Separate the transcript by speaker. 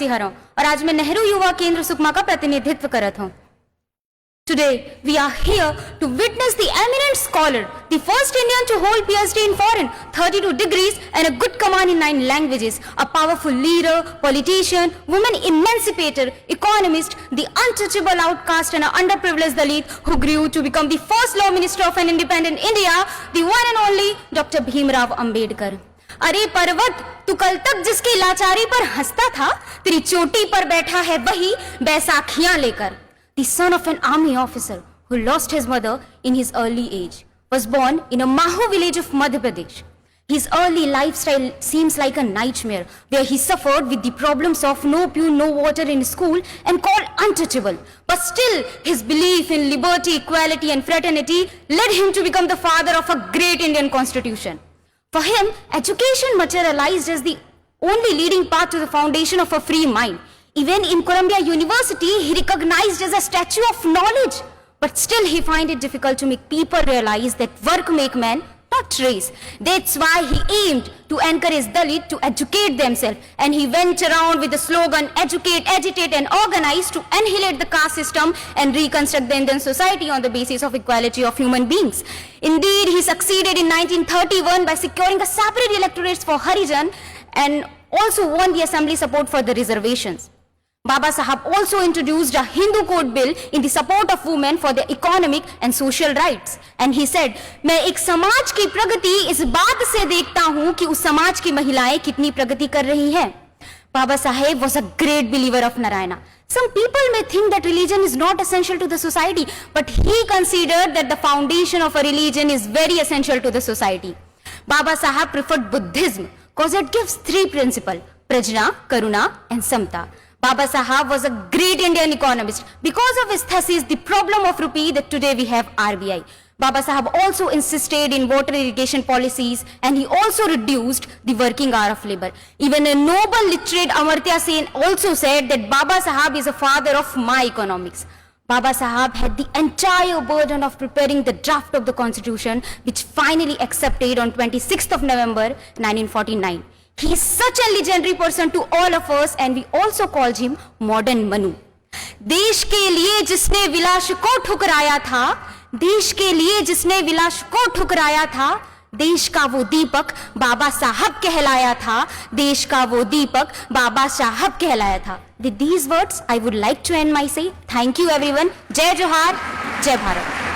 Speaker 1: सिंह हूँ और आज मैं नेहरू युवा केंद्र सुकमा का प्रतिनिधित्व करत हूँ। Today we are here to witness the eminent scholar, the first Indian to hold PhD in foreign, 32 degrees and a good command in 9 languages, a powerful leader, politician, woman emancipator, economist, the untouchable outcast and an underprivileged Dalit who grew to become the first law minister of an independent India, the one and only Dr. Bhimrao Ambedkar. अरे पर्वत, तू कल तक जिसकी लाचारी पर हंसता था, तेरी चोटी पर बैठा है वही बैसाखियां लेकर. The son of an army officer who lost his mother in his early age, was born in a Maho village of Madhya Pradesh. His early lifestyle seems like a nightmare where he suffered with the problems of no food, no water in school and called untouchable. But still, his belief in liberty, equality and fraternity led him to become the father of a great Indian constitution. For him, education materialized as the only leading path to the foundation of a free mind. Even in Columbia University, he recognized as a statue of knowledge. But still he find it difficult to make people realize that work make man, not race. That's why he aimed to encourage Dalit to educate themselves. And he went around with the slogan, educate, agitate and organize to annihilate the caste system and reconstruct the Indian society on the basis of equality of human beings. Indeed, he succeeded in 1931 by securing a separate electorates for Harijan and also won the assembly support for the reservations. Baba Sahab also introduced a Hindu code bill in the support of women for their economic and social rights. And he said, मैं एक समाज की प्रगति इस बात से देखता हूँ कि उस समाज की महिलाएं कितनी प्रगति कर रही हैं. Baba Saheb was a great believer of Narayana. Some people may think that religion is not essential to the society, but he considered that the foundation of a religion is very essential to the society. Baba Sahab preferred Buddhism because it gives 3 principles, Prajna, Karuna and Samta. Baba Sahab was a great Indian economist. Because of his thesis, The Problem of Rupee, that today we have RBI. Baba Sahab also insisted in water irrigation policies and he also reduced the working hour of labor. Even a noble literate Amartya Sen also said that Baba Sahab is a father of my economics. Baba Sahab had the entire burden of preparing the draft of the constitution, which finally accepted on 26th of November 1949. He is such a legendary person to all of us and we also call him modern Manu. देश के लिए जिसने विलास को ठुकराया था, देश के लिए जिसने विलास को ठुकराया था, देश का वो दीपक बाबा साहब कहलाया था, देश का वो दीपक बाबा साहब कहलाया था. With these words, I would like to end my say. Thank you everyone. जय जोहार, जय भारत.